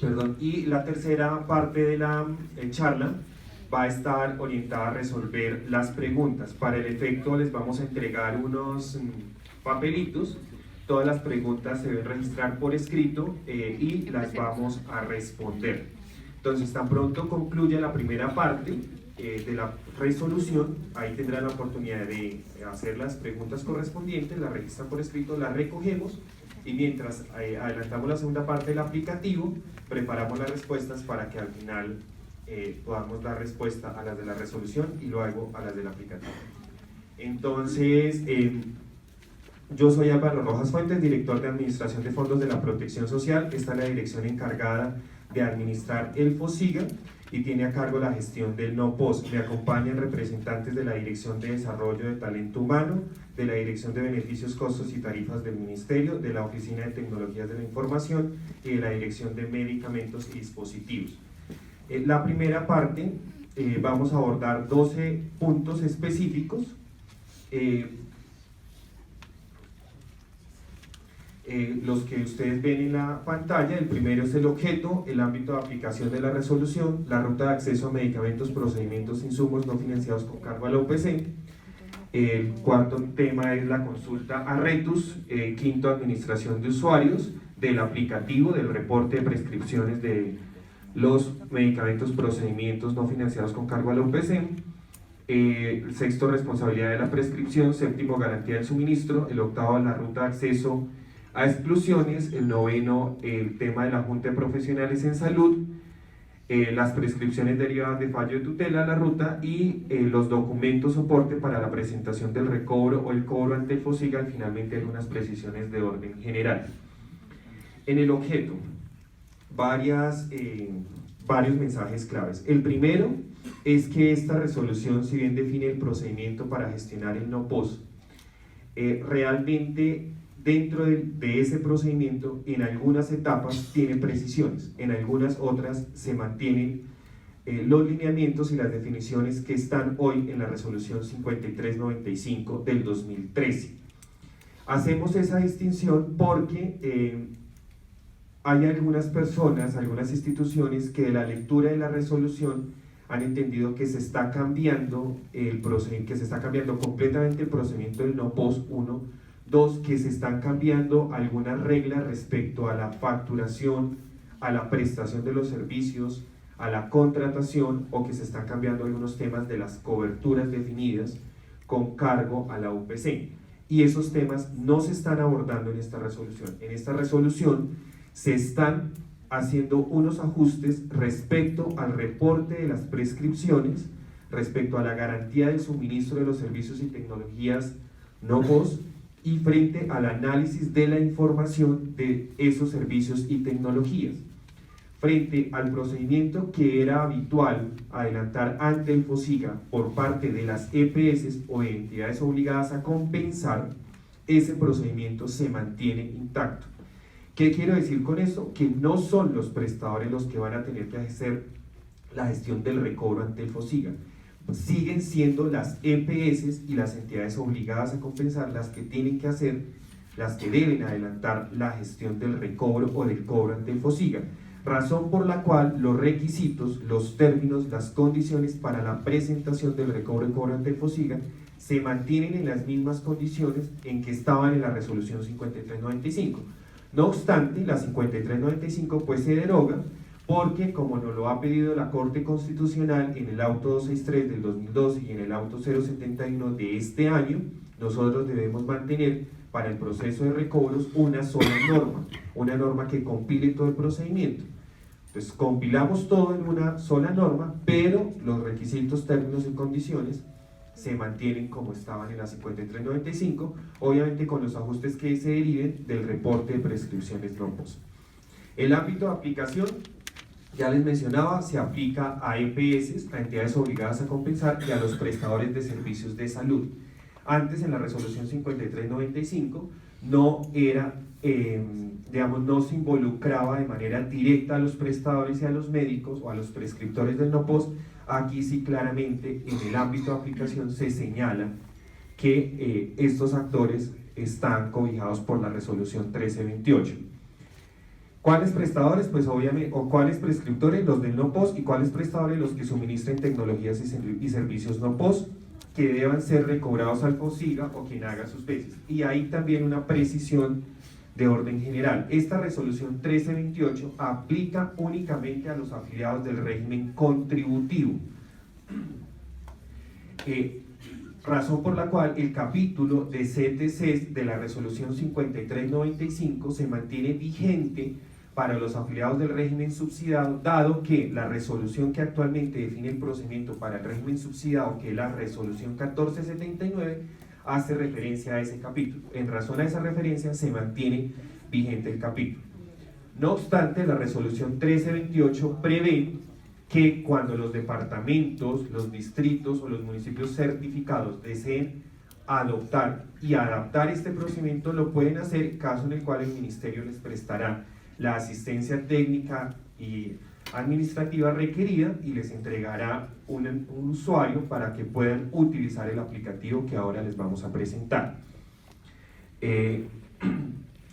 Perdón, y la tercera parte de la charla va a estar orientada a resolver las preguntas. Para el efecto les vamos a entregar unos papelitos. Todas las preguntas se deben registrar por escrito y las vamos a responder. Entonces, tan pronto concluya la primera parte de la resolución, ahí tendrán la oportunidad de hacer las preguntas correspondientes, las registran por escrito, las recogemos y mientras adelantamos la segunda parte del aplicativo, preparamos las respuestas para que al final podamos dar respuesta a las de la resolución y luego a las del aplicativo. Entonces, yo soy Álvaro Rojas Fuentes, director de Administración de Fondos de la Protección Social. Esta es la dirección encargada de administrar el FOSIGA y tiene a cargo la gestión del NOPOS. Me acompañan representantes de la Dirección de Desarrollo de Talento Humano, de la Dirección de Beneficios, Costos y Tarifas del Ministerio, de la Oficina de Tecnologías de la Información y de la Dirección de Medicamentos y Dispositivos. La primera parte vamos a abordar 12 puntos específicos. Los que ustedes ven en la pantalla. El primero es el objeto, el ámbito de aplicación de la resolución, la ruta de acceso a medicamentos, procedimientos, insumos no financiados con cargo a la UPC. El cuarto tema es la consulta a RETUS. Quinto, administración de usuarios del aplicativo, del reporte de prescripciones de los medicamentos, procedimientos no financiados con cargo a la UPC. El sexto, responsabilidad de la prescripción. Séptimo, garantía del suministro. El octavo, la ruta de acceso a exclusiones. El noveno, el tema de la Junta de Profesionales en Salud, las prescripciones derivadas de fallo de tutela, la ruta y los documentos soporte para la presentación del recobro o el cobro ante el FOSIGA, y finalmente algunas precisiones de orden general. En el objeto, varios mensajes claves. El primero es que esta resolución, si bien define el procedimiento para gestionar el NOPOS, realmente dentro de ese procedimiento, en algunas etapas tiene precisiones, en algunas otras se mantienen los lineamientos y las definiciones que están hoy en la resolución 5395 del 2013. Hacemos esa distinción porque hay algunas personas, algunas instituciones que de la lectura de la resolución han entendido que se está cambiando completamente el procedimiento del NOPOS 1. Dos, que se están cambiando algunas reglas respecto a la facturación, a la prestación de los servicios, a la contratación, o que se están cambiando algunos temas de las coberturas definidas con cargo a la UPC. Y esos temas no se están abordando en esta resolución. En esta resolución se están haciendo unos ajustes respecto al reporte de las prescripciones, respecto a la garantía del suministro de los servicios y tecnologías NOPOS, y frente al análisis de la información de esos servicios y tecnologías, frente al procedimiento que era habitual adelantar ante el FOSIGA por parte de las EPS o entidades obligadas a compensar. Ese procedimiento se mantiene intacto. ¿Qué quiero decir con esto? Que no son los prestadores los que van a tener que hacer la gestión del recobro ante el FOSIGA. Siguen siendo las EPS y las entidades obligadas a compensar las que tienen que hacer, las que deben adelantar la gestión del recobro o del cobro ante el FOSIGA, razón por la cual los requisitos, los términos, las condiciones para la presentación del recobro y cobro ante el FOSIGA se mantienen en las mismas condiciones en que estaban en la resolución 5395. No obstante, la 5395 pues se deroga porque, como nos lo ha pedido la Corte Constitucional en el auto 263 del 2012 y en el auto 071 de este año, nosotros debemos mantener para el proceso de recobros una sola norma, una norma que compile todo el procedimiento. Entonces compilamos todo en una sola norma, pero los requisitos, términos y condiciones se mantienen como estaban en la 5395, obviamente con los ajustes que se deriven del reporte de prescripciones NOPOS. El ámbito de aplicación, ya les mencionaba, se aplica a EPS, a entidades obligadas a compensar, y a los prestadores de servicios de salud. Antes, en la resolución 5395, no era, no se involucraba de manera directa a los prestadores y a los médicos o a los prescriptores del NOPOS. Aquí sí claramente en el ámbito de aplicación se señala que estos actores están cobijados por la resolución 1328. ¿Cuáles prestadores? Pues obviamente, o cuáles prescriptores, los del no POS, y cuáles prestadores, los que suministren tecnologías y servicios no POS, que deban ser recobrados al FOSIGA o quien haga sus veces. Y hay también una precisión de orden general. Esta resolución 1328 aplica únicamente a los afiliados del régimen contributivo. Razón por la cual el capítulo de CTCs de la resolución 5395 se mantiene vigente para los afiliados del régimen subsidiado, dado que la resolución que actualmente define el procedimiento para el régimen subsidiado, que es la resolución 1479, hace referencia a ese capítulo. En razón a esa referencia se mantiene vigente el capítulo. No obstante, la resolución 1328 prevé que cuando los departamentos, los distritos o los municipios certificados deseen adoptar y adaptar este procedimiento, lo pueden hacer, caso en el cual el ministerio les prestará la asistencia técnica y administrativa requerida y les entregará un usuario para que puedan utilizar el aplicativo que ahora les vamos a presentar.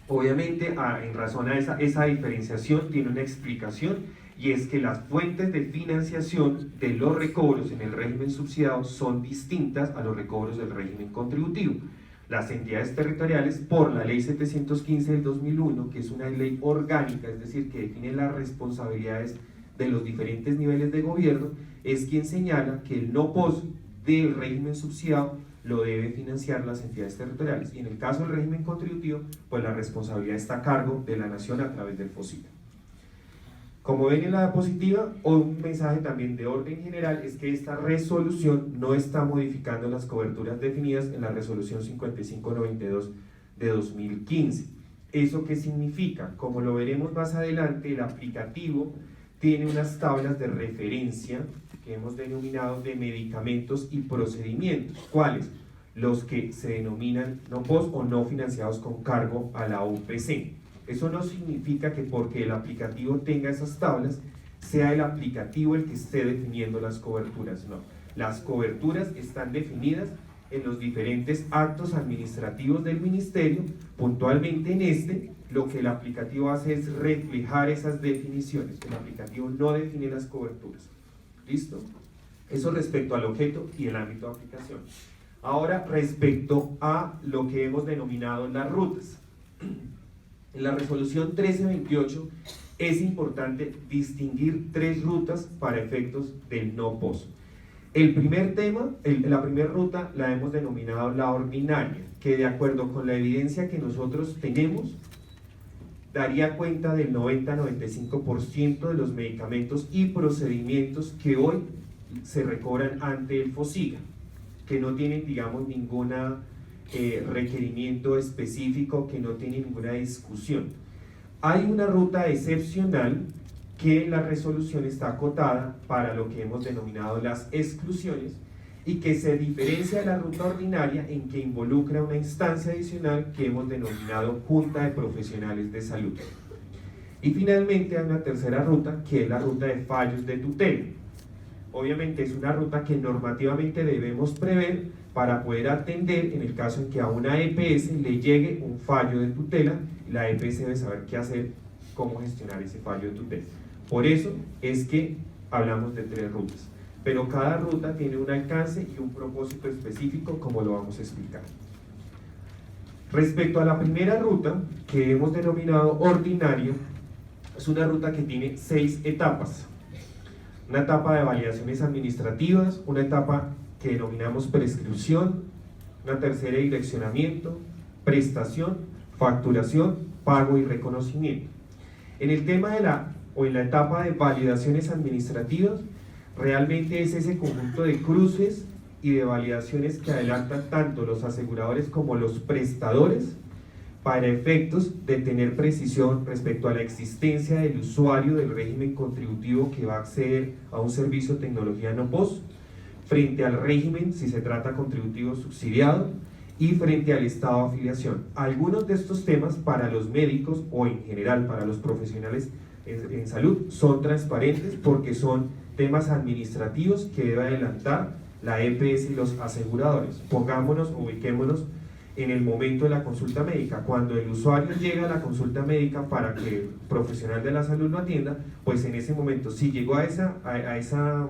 Obviamente, en razón a esa diferenciación tiene una explicación, y es que las fuentes de financiación de los recobros en el régimen subsidiado son distintas a los recobros del régimen contributivo. Las entidades territoriales, por la ley 715 del 2001, que es una ley orgánica, es decir, que define las responsabilidades de los diferentes niveles de gobierno, es quien señala que el no POS del régimen subsidiado lo debe financiar las entidades territoriales, y en el caso del régimen contributivo, pues la responsabilidad está a cargo de la nación a través del FOSIGA. Como ven en la diapositiva, un mensaje también de orden general es que esta resolución no está modificando las coberturas definidas en la resolución 5592 de 2015. ¿Eso qué significa? Como lo veremos más adelante, el aplicativo tiene unas tablas de referencia que hemos denominado de medicamentos y procedimientos. ¿Cuáles? Los que se denominan no POS o no financiados con cargo a la UPC. Eso no significa que porque el aplicativo tenga esas tablas, sea el aplicativo el que esté definiendo las coberturas, no. Las coberturas están definidas en los diferentes actos administrativos del ministerio. Puntualmente en este, lo que el aplicativo hace es reflejar esas definiciones. El aplicativo no define las coberturas. ¿Listo? Eso respecto al objeto y el ámbito de aplicación. Ahora, respecto a lo que hemos denominado las rutas. En la resolución 1328 es importante distinguir tres rutas para efectos del no POS. El primer tema, la primera ruta la hemos denominado la ordinaria, que de acuerdo con la evidencia que nosotros tenemos, daría cuenta del 90-95% de los medicamentos y procedimientos que hoy se recobran ante el FOSIGA, que no tienen, digamos, ninguna requerimiento específico, que no tiene ninguna discusión. Hay una ruta excepcional que en la resolución está acotada para lo que hemos denominado las exclusiones, y que se diferencia de la ruta ordinaria en que involucra una instancia adicional que hemos denominado Junta de Profesionales de Salud. Y finalmente hay una tercera ruta, que es la ruta de fallos de tutela. Obviamente es una ruta que normativamente debemos prever para poder atender en el caso en que a una EPS le llegue un fallo de tutela. La EPS debe saber qué hacer, cómo gestionar ese fallo de tutela. Por eso es que hablamos de tres rutas, pero cada ruta tiene un alcance y un propósito específico, como lo vamos a explicar. Respecto a la primera ruta, que hemos denominado ordinaria, es una ruta que tiene 6 etapas. Una etapa de validaciones administrativas, una etapa que denominamos prescripción, una tercera direccionamiento, prestación, facturación, pago y reconocimiento. En el tema en la etapa de validaciones administrativas, realmente es ese conjunto de cruces y de validaciones que adelantan tanto los aseguradores como los prestadores para efectos de tener precisión respecto a la existencia del usuario del régimen contributivo que va a acceder a un servicio de tecnología no POS, frente al régimen si se trata contributivo subsidiado, y frente al estado de afiliación. Algunos de estos temas para los médicos o en general para los profesionales en salud son transparentes porque son temas administrativos que debe adelantar la EPS y los aseguradores. Pongámonos, ubiquémonos en el momento de la consulta médica. Cuando el usuario llega a la consulta médica para que el profesional de la salud lo atienda, pues en ese momento, si llegó a esa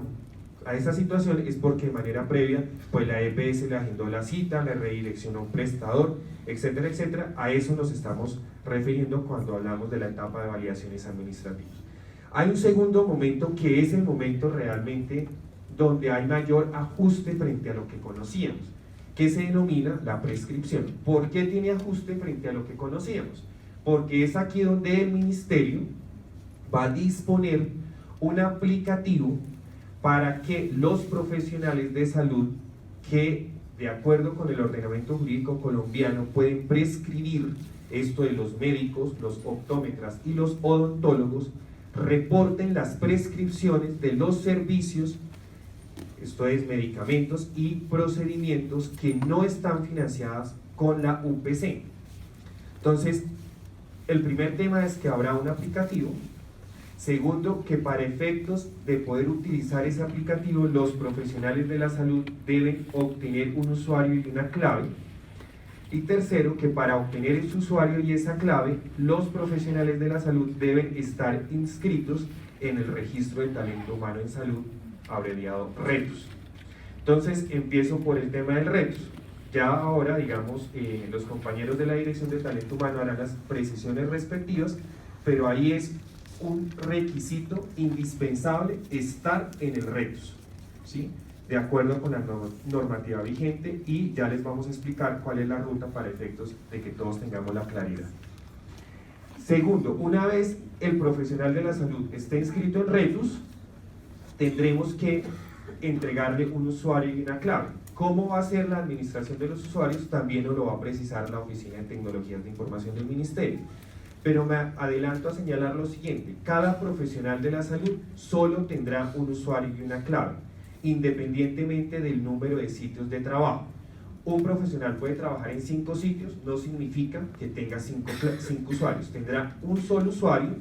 situación, es porque de manera previa pues la EPS le agendó la cita, le redireccionó a un prestador, etcétera, etcétera. A eso nos estamos refiriendo cuando hablamos de la etapa de validaciones administrativas. Hay un segundo momento que es el momento realmente donde hay mayor ajuste frente a lo que conocíamos, que se denomina la prescripción. ¿Por qué tiene ajuste frente a lo que conocíamos? Porque es aquí donde el ministerio va a disponer un aplicativo para que los profesionales de salud que, de acuerdo con el ordenamiento jurídico colombiano, pueden prescribir esto de los médicos, los optómetras y los odontólogos, reporten las prescripciones de los servicios, esto es medicamentos y procedimientos que no están financiados con la UPC. Entonces, el primer tema es que habrá un aplicativo. Segundo, que para efectos de poder utilizar ese aplicativo, los profesionales de la salud deben obtener un usuario y una clave. Y tercero, que para obtener ese usuario y esa clave, los profesionales de la salud deben estar inscritos en el registro de talento humano en salud, abreviado RETUS. Entonces, empiezo por el tema del RETUS. Ya ahora, digamos, los compañeros de la Dirección de Talento Humano harán las precisiones respectivas, pero ahí es un requisito indispensable estar en el RETUS, ¿sí?, de acuerdo con la normativa vigente, y ya les vamos a explicar cuál es la ruta para efectos de que todos tengamos la claridad. Segundo, una vez el profesional de la salud esté inscrito en RETUS, tendremos que entregarle un usuario y una clave. ¿Cómo va a ser la administración de los usuarios? También nos lo va a precisar la Oficina de Tecnologías de Información del Ministerio. Pero me adelanto a señalar lo siguiente: cada profesional de la salud solo tendrá un usuario y una clave, independientemente del número de sitios de trabajo. Un profesional puede trabajar en 5 sitios, no significa que tenga 5 usuarios, tendrá un solo usuario,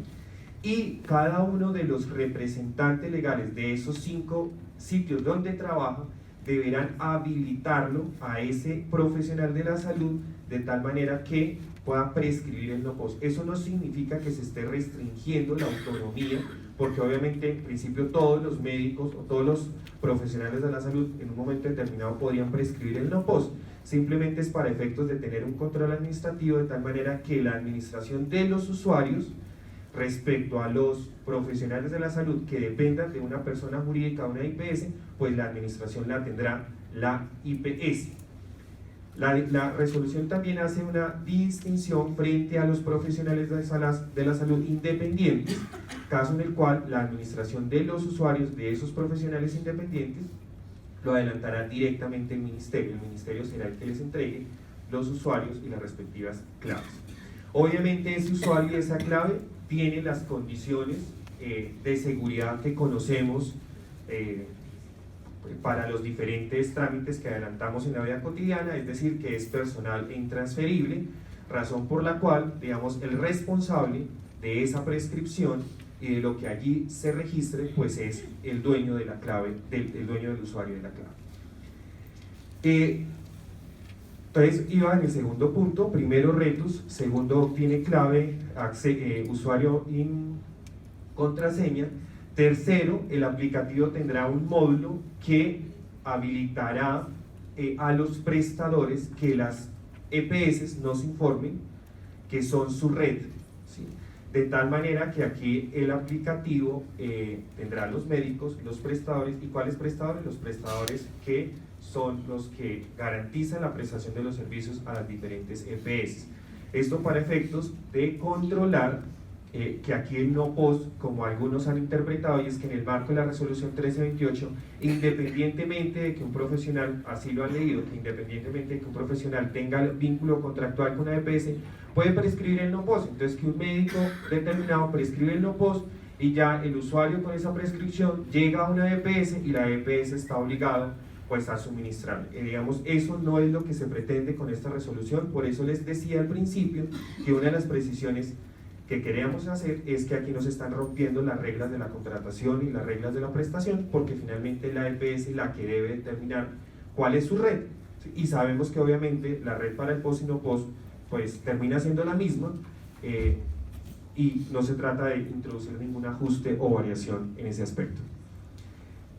y cada uno de los representantes legales de esos 5 sitios donde trabaja deberán habilitarlo a ese profesional de la salud de tal manera que pueda prescribir el no-POS. Eso no significa que se esté restringiendo la autonomía, porque obviamente en principio todos los médicos o todos los profesionales de la salud en un momento determinado podrían prescribir el no-POS. Simplemente es para efectos de tener un control administrativo de tal manera que la administración de los usuarios respecto a los profesionales de la salud que dependan de una persona jurídica o una IPS, pues la administración la tendrá la IPS. La resolución también hace una distinción frente a los profesionales de la salud independientes, caso en el cual la administración de los usuarios de esos profesionales independientes lo adelantará directamente el ministerio. El ministerio será el que les entregue los usuarios y las respectivas claves. Obviamente ese usuario y esa clave tiene las condiciones de seguridad que conocemos para los diferentes trámites que adelantamos en la vida cotidiana, es decir, que es personal e intransferible, razón por la cual, digamos, el responsable de esa prescripción y de lo que allí se registre, pues es el dueño de la clave, el dueño del usuario de la clave. Entonces iba en el segundo punto: primero RETUS, segundo obtiene clave, usuario y contraseña. Tercero, el aplicativo tendrá un módulo que habilitará a los prestadores que las EPS nos informen que son su red, ¿sí? De tal manera que aquí el aplicativo tendrá los médicos, los prestadores. ¿Y cuáles prestadores? Los prestadores que son los que garantizan la prestación de los servicios a las diferentes EPS. Esto para efectos de controlar que aquí el no-POS, como algunos han interpretado, y es que en el marco de la resolución 1328, independientemente de que un profesional, así lo han leído, que independientemente de que un profesional tenga vínculo contractual con la EPS, puede prescribir el no-POS. Entonces, que un médico determinado prescribe el no-POS y ya el usuario con esa prescripción llega a una EPS y la EPS está obligado pues a suministrar. Digamos, eso no es lo que se pretende con esta resolución. Por eso les decía al principio que una de las precisiones que queremos hacer es que aquí no se están rompiendo las reglas de la contratación y las reglas de la prestación, porque finalmente la EPS es la que debe determinar cuál es su red. O y sabemos que obviamente la red para el post y no post pues termina siendo la misma, y no se trata de introducir ningún ajuste o variación en ese aspecto.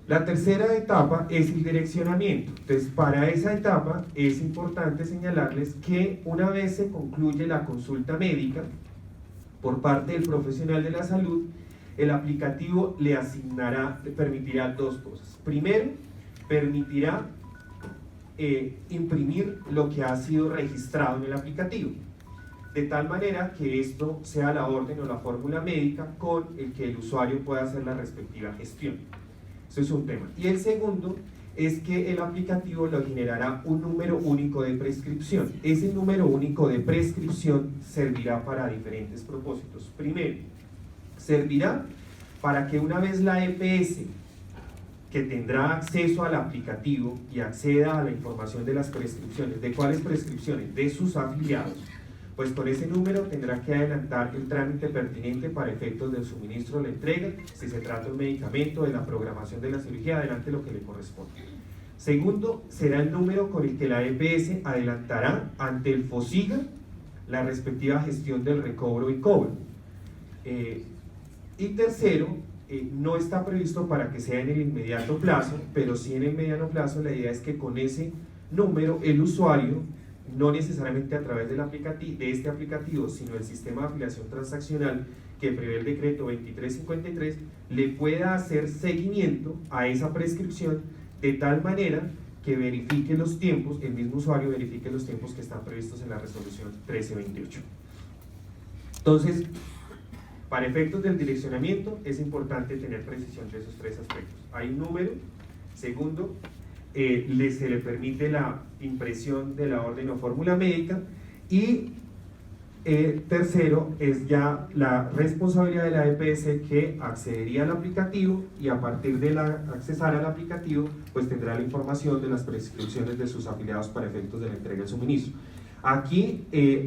La tercera etapa es el direccionamiento. Entonces, para esa etapa es importante señalarles que una vez se concluye la consulta médica por parte del profesional de la salud, el aplicativo le permitirá dos cosas. Primero, permitirá imprimir lo que ha sido registrado en el aplicativo, de tal manera que esto sea la orden o la fórmula médica con el que el usuario pueda hacer la respectiva gestión. Eso es un tema. Y el segundo es que el aplicativo le generará un número único de prescripción. Ese número único de prescripción servirá para diferentes propósitos. Primero, servirá para que una vez la EPS, que tendrá acceso al aplicativo y acceda a la información de las prescripciones, ¿de cuáles prescripciones? De sus afiliados, pues con ese número tendrá que adelantar el trámite pertinente para efectos del suministro o la entrega, si se trata de un medicamento, de la programación de la cirugía, adelante lo que le corresponde. Segundo, será el número con el que la EPS adelantará ante el FOSIGA la respectiva gestión del recobro y cobro. Y tercero, no está previsto para que sea en el inmediato plazo, pero sí en el mediano plazo. La idea es que con ese número el usuario, no necesariamente a través de este aplicativo, sino el sistema de afiliación transaccional que prevé el decreto 2353, le pueda hacer seguimiento a esa prescripción de tal manera que verifique los tiempos, el mismo usuario verifique los tiempos que están previstos en la resolución 1328. Entonces, para efectos del direccionamiento es importante tener precisión de esos tres aspectos. Hay un número. Segundo, se le permite la impresión de la orden o fórmula médica. Y tercero, es ya la responsabilidad de la EPS, que accedería al aplicativo y a partir de accesar al aplicativo pues tendrá la información de las prescripciones de sus afiliados para efectos de la entrega del suministro. Aquí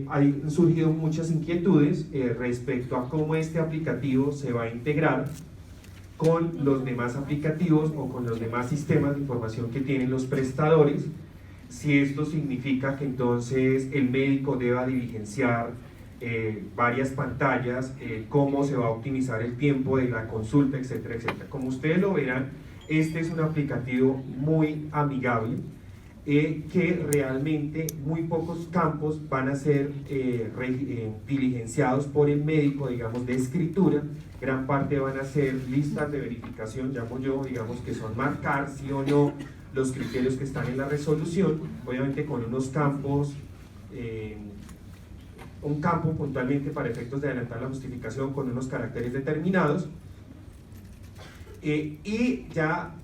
han surgido muchas inquietudes respecto a cómo este aplicativo se va a integrar con los demás aplicativos o con los demás sistemas de información que tienen los prestadores, si esto significa que entonces el médico deba diligenciar varias pantallas, cómo se va a optimizar el tiempo de la consulta, etcétera, etcétera. Como ustedes lo verán, este es un aplicativo muy amigable, que realmente muy pocos campos van a ser diligenciados por el médico, digamos, de escritura. Gran parte van a ser listas de verificación, llamo yo, digamos, que son marcar sí o no los criterios que están en la resolución, obviamente con unos campos, un campo puntualmente para efectos de adelantar la justificación con unos caracteres determinados, y ya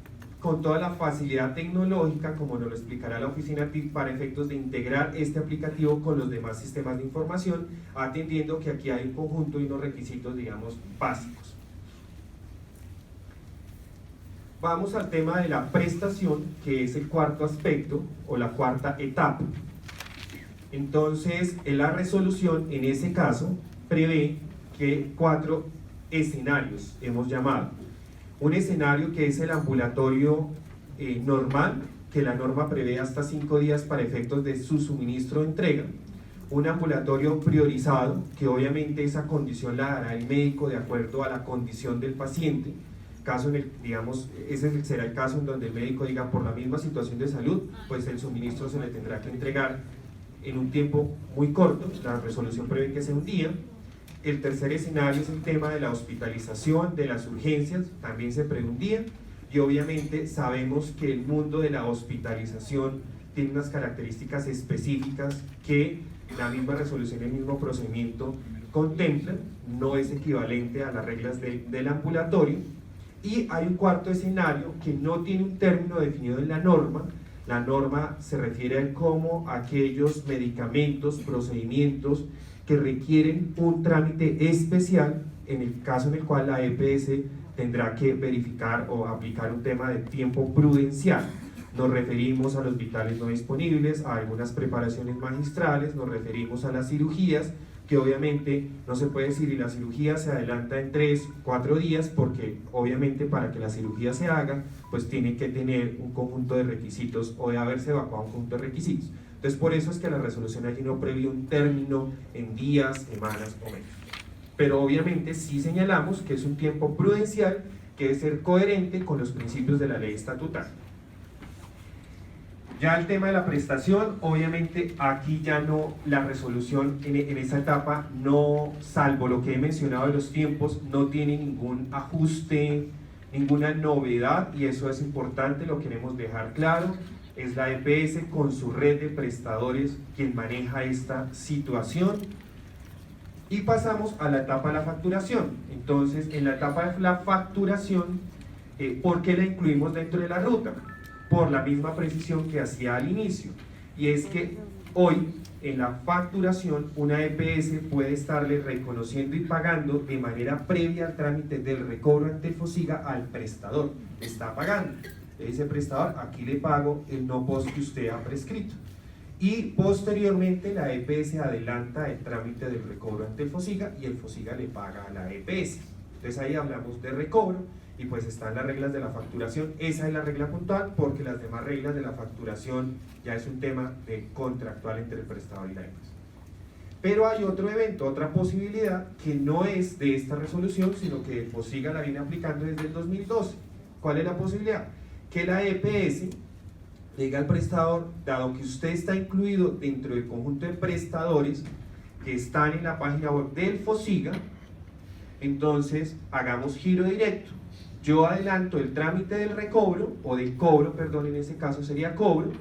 con toda la facilidad tecnológica, como nos lo explicará la oficina TIC, para efectos de integrar este aplicativo con los demás sistemas de información, atendiendo que aquí hay un conjunto y unos requisitos, digamos, básicos. Vamos al tema de la prestación, que es el cuarto aspecto o la cuarta etapa. Entonces, en la resolución, en ese caso, prevé que 4 escenarios hemos llamado. Un escenario que es el ambulatorio normal, que la norma prevé hasta 5 días para efectos de su suministro de entrega. Un ambulatorio priorizado, que obviamente esa condición la dará el médico de acuerdo a la condición del paciente. Caso en el, digamos, ese será el caso en donde el médico diga, por la misma situación de salud, pues el suministro se le tendrá que entregar en un tiempo muy corto. La resolución prevé que sea un día. El tercer escenario es el tema de la hospitalización, de las urgencias, también se prevé un día, y obviamente sabemos que el mundo de la hospitalización tiene unas características específicas que la misma resolución y el mismo procedimiento contemplan, no es equivalente a las reglas del ambulatorio. Y hay un cuarto escenario que no tiene un término definido en la norma. La norma se refiere a cómo aquellos medicamentos, procedimientos que requieren un trámite especial, en el caso en el cual la EPS tendrá que verificar o aplicar un tema de tiempo prudencial. Nos referimos a los vitales no disponibles, a algunas preparaciones magistrales, nos referimos a las cirugías, que obviamente no se puede decir y la cirugía se adelanta en 3, 4 días, porque obviamente para que la cirugía se haga, pues tiene que tener un conjunto de requisitos o de haberse evacuado un conjunto de requisitos. Entonces por eso es que la resolución allí no prevé un término en días, semanas o meses. Pero obviamente sí señalamos que es un tiempo prudencial que debe ser coherente con los principios de la ley estatutaria. Ya el tema de la prestación, obviamente aquí ya no, la resolución en esa etapa no, salvo lo que he mencionado de los tiempos, no tiene ningún ajuste, ninguna novedad, y eso es importante, lo queremos dejar claro. Es la EPS con su red de prestadores quien maneja esta situación. Y pasamos a la etapa de la facturación. Entonces, en la etapa de la facturación, ¿por qué la incluimos dentro de la ruta? Por la misma precisión que hacía al inicio, y es que hoy en la facturación una EPS puede estarle reconociendo y pagando de manera previa al trámite del recobro ante el FOSIGA al prestador. Está pagando, le dice prestador, aquí le pago el no post que usted ha prescrito, y posteriormente la EPS adelanta el trámite del recobro ante el FOSIGA y el FOSIGA le paga a la EPS. Entonces ahí hablamos de recobro y pues están las reglas de la facturación. Esa es la regla puntual, porque las demás reglas de la facturación ya es un tema contractual entre el prestador y la EPS. Pero hay otro evento, otra posibilidad que no es de esta resolución, sino que el FOSIGA la viene aplicando desde el 2012. ¿Cuál es la posibilidad? Que la EPS le diga al prestador, dado que usted está incluido dentro del conjunto de prestadores que están en la página web del FOSIGA, entonces hagamos giro directo. Yo adelanto el trámite del recobro, o del cobro, perdón, en este caso sería cobro,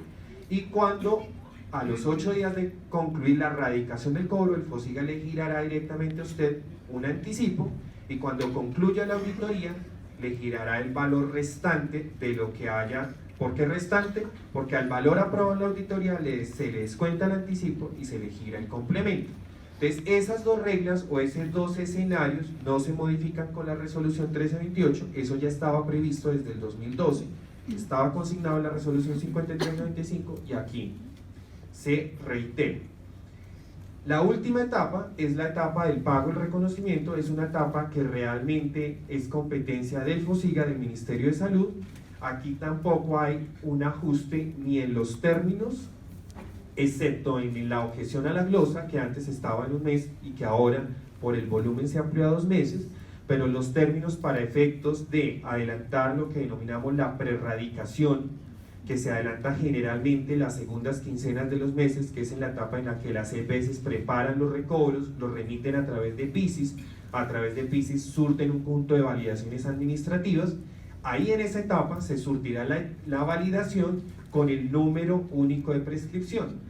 y cuando a los 8 días de concluir la radicación del cobro, el FOSIGA le girará directamente a usted un anticipo, y cuando concluya la auditoría, le girará el valor restante de lo que haya. ¿Por qué restante? Porque al valor aprobado en la auditoría se le descuenta el anticipo y se le gira el complemento. Entonces, esas dos reglas o esos dos escenarios no se modifican con la resolución 1328, eso ya estaba previsto desde el 2012, estaba consignado en la resolución 5395 y aquí se reitera. La última etapa es la etapa del pago y reconocimiento, es una etapa que realmente es competencia del FOSIGA, del Ministerio de Salud. Aquí tampoco hay un ajuste ni en los términos, excepto en la objeción a la glosa, que antes estaba en un mes y que ahora por el volumen se amplió a 2 meses, pero los términos para efectos de adelantar lo que denominamos la prerradicación, que se adelanta generalmente las segundas quincenas de los meses, que es en la etapa en la que las EPS preparan los recobros, los remiten a través de PISIS, a través de PISIS surten un conjunto de validaciones administrativas. Ahí en esa etapa se surtirá la validación con el número único de prescripción.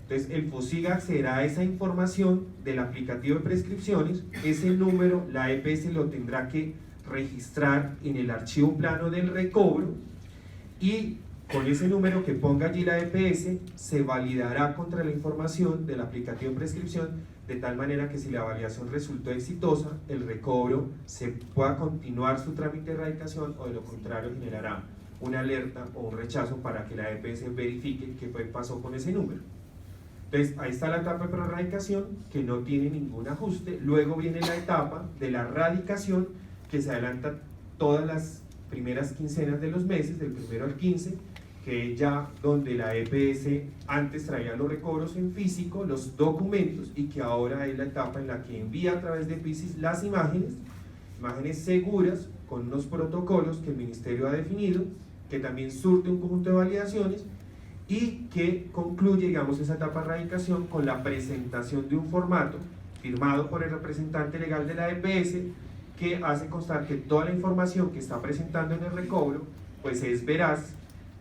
Entonces el FOSIGA accederá a esa información del aplicativo de prescripciones, ese número la EPS lo tendrá que registrar en el archivo plano del recobro y con ese número que ponga allí la EPS se validará contra la información del aplicativo de prescripción, de tal manera que si la validación resultó exitosa, el recobro se pueda continuar su trámite de erradicación, o de lo contrario generará una alerta o un rechazo para que la EPS verifique qué pasó con ese número. Entonces ahí está la etapa de prerradicación que no tiene ningún ajuste. Luego viene la etapa de la radicación, que se adelanta todas las primeras quincenas de los meses, del 1 al 15, que ya donde la EPS antes traía los recobros en físico, los documentos, y que ahora es la etapa en la que envía a través de PISIS las imágenes seguras, con unos protocolos que el Ministerio ha definido, que también surte un conjunto de validaciones, y que concluye, digamos, esa etapa de radicación con la presentación de un formato firmado por el representante legal de la EPS, que hace constar que toda la información que está presentando en el recobro pues es veraz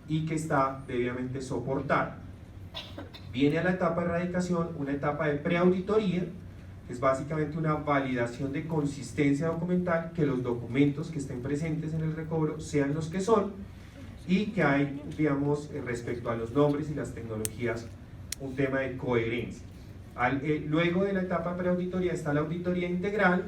y que está debidamente soportada. Viene a la etapa de radicación una etapa de preauditoría, que es básicamente una validación de consistencia documental, que los documentos que estén presentes en el recobro sean los que son, y que hay, digamos, respecto a los nombres y las tecnologías, un tema de coherencia. Luego de la etapa de preauditoría está la auditoría integral,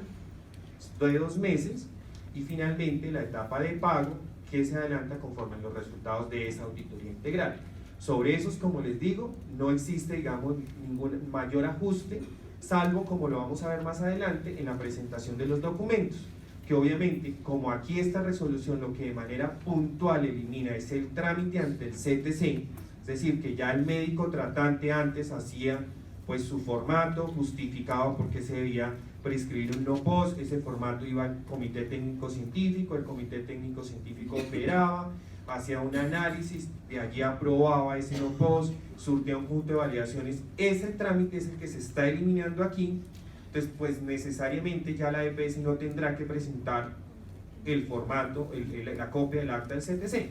de 2 meses, y finalmente la etapa de pago, que se adelanta conforme a los resultados de esa auditoría integral. Sobre esos, como les digo, no existe, digamos, ningún mayor ajuste, salvo, como lo vamos a ver más adelante, en la presentación de los documentos, que obviamente, como aquí esta resolución lo que de manera puntual elimina es el trámite ante el CTC, es decir, que ya el médico tratante antes hacía pues su formato, justificaba por qué se debía prescribir un no post, ese formato iba al comité técnico científico, el comité técnico científico operaba, hacía un análisis, de allí aprobaba ese no post, surtía un conjunto de validaciones, ese trámite es el que se está eliminando aquí. Entonces pues necesariamente ya la EPS no tendrá que presentar el formato, la copia del acta del CTC,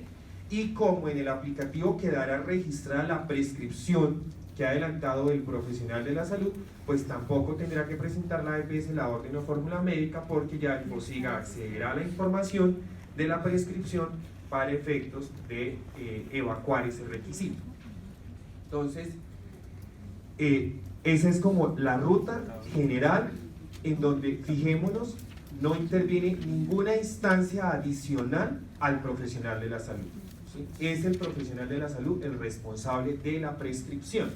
y como en el aplicativo quedará registrada la prescripción que ha adelantado el profesional de la salud, pues tampoco tendrá que presentar la EPS la orden o fórmula médica, porque ya el FOSIGA accederá a la información de la prescripción para efectos de evacuar ese requisito. Entonces, esa es como la ruta general, en donde, fijémonos, no interviene ninguna instancia adicional al profesional de la salud. ¿Sí? Es el profesional de la salud el responsable de la prescripción.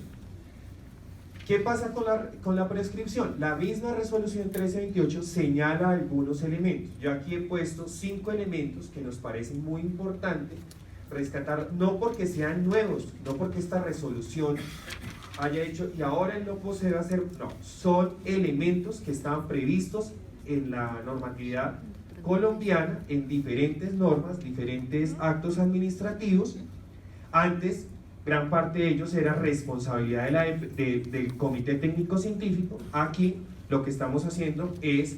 ¿Qué pasa con la prescripción? La misma resolución 1328 señala algunos elementos. Yo aquí he puesto 5 elementos que nos parecen muy importantes rescatar, no porque sean nuevos, no porque esta resolución haya hecho y ahora el no posee va a ser, no, son elementos que estaban previstos en la normatividad colombiana, en diferentes normas, diferentes actos administrativos. Antes, gran parte de ellos era responsabilidad del Comité Técnico Científico. Aquí lo que estamos haciendo es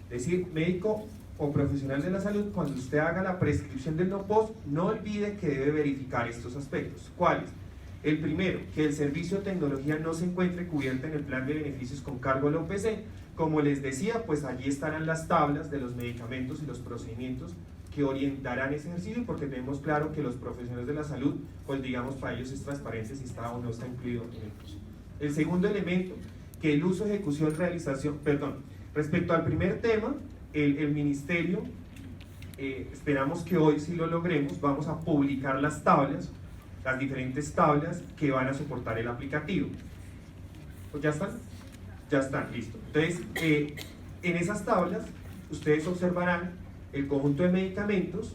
decir, médico o profesional de la salud, cuando usted haga la prescripción del no post, no olvide que debe verificar estos aspectos. ¿Cuáles? El primero, que el servicio de tecnología no se encuentre cubierto en el plan de beneficios con cargo al OPC. Como les decía, pues allí estarán las tablas de los medicamentos y los procedimientos que orientarán ese ejercicio, porque tenemos claro que los profesionales de la salud, pues digamos, para ellos es transparente si está o no está incluido en el curso. El segundo elemento, que el uso, ejecución, realización, respecto al primer tema, el ministerio, esperamos que hoy si lo logremos, vamos a publicar las tablas, las diferentes tablas que van a soportar el aplicativo. ¿Pues ya están? Ya están, listo. Entonces, en esas tablas, ustedes observarán el conjunto de medicamentos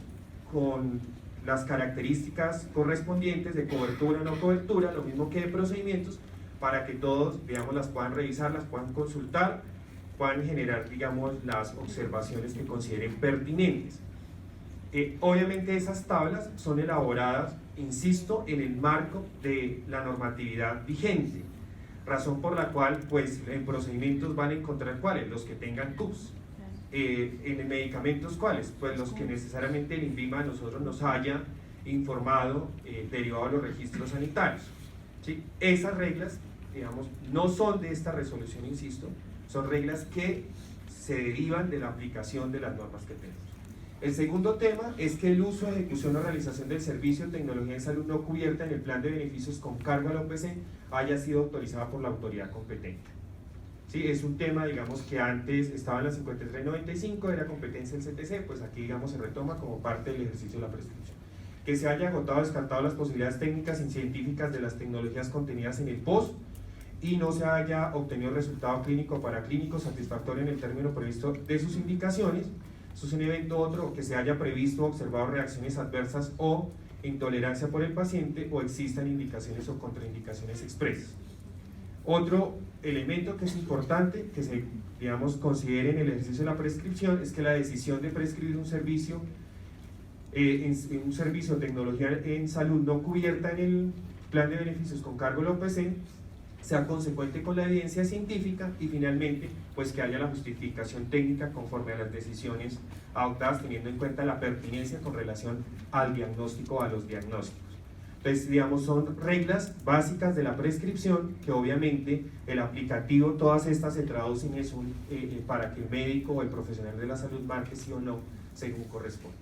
con las características correspondientes de cobertura o no cobertura, lo mismo que de procedimientos, para que todos, digamos, las puedan revisar, las puedan consultar, puedan generar, digamos, las observaciones que consideren pertinentes. Obviamente esas tablas son elaboradas, insisto, en el marco de la normatividad vigente, razón por la cual, pues, en procedimientos van a encontrar cuáles, los que tengan TUPS. En medicamentos, ¿cuáles? Pues los que necesariamente el INVIMA a nosotros nos haya informado derivado de los registros sanitarios. ¿Sí? Esas reglas, digamos, no son de esta resolución, insisto, son reglas que se derivan de la aplicación de las normas que tenemos. El segundo tema es que el uso, ejecución o realización del servicio de tecnología en salud no cubierta en el plan de beneficios con cargo al OPC haya sido autorizada por la autoridad competente. ¿Sí? Es un tema, digamos, que antes estaba en la 5395, era competencia del CTC, pues aquí, digamos, se retoma como parte del ejercicio de la prescripción. Que se haya agotado o descartado las posibilidades técnicas y científicas de las tecnologías contenidas en el POS y no se haya obtenido resultado clínico o paraclínico satisfactorio en el término previsto de sus indicaciones. Eso es un evento otro, que se haya previsto o observado reacciones adversas o intolerancia por el paciente o existan indicaciones o contraindicaciones expresas. Otro elemento que es importante que se, digamos, considere en el ejercicio de la prescripción es que la decisión de prescribir un servicio un servicio de tecnología en salud no cubierta en el plan de beneficios con cargo al OPC sea consecuente con la evidencia científica y finalmente pues que haya la justificación técnica conforme a las decisiones adoptadas teniendo en cuenta la pertinencia con relación al diagnóstico o a los diagnósticos. Entonces, digamos, son reglas básicas de la prescripción que obviamente el aplicativo, todas estas se traducen para que el médico o el profesional de la salud marque sí o no según corresponde.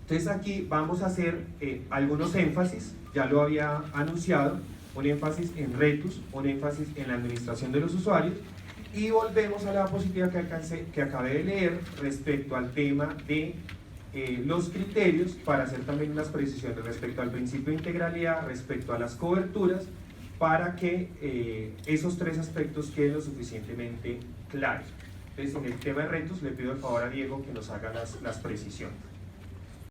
Entonces aquí vamos a hacer algunos énfasis, ya lo había anunciado, un énfasis en RETUS, un énfasis en la administración de los usuarios y volvemos a la diapositiva que acabé de leer respecto al tema de los criterios para hacer también unas precisiones respecto al principio de integralidad, respecto a las coberturas, para que esos tres aspectos queden lo suficientemente claros. Entonces, en el tema de retos le pido el favor a Diego que nos haga las precisiones.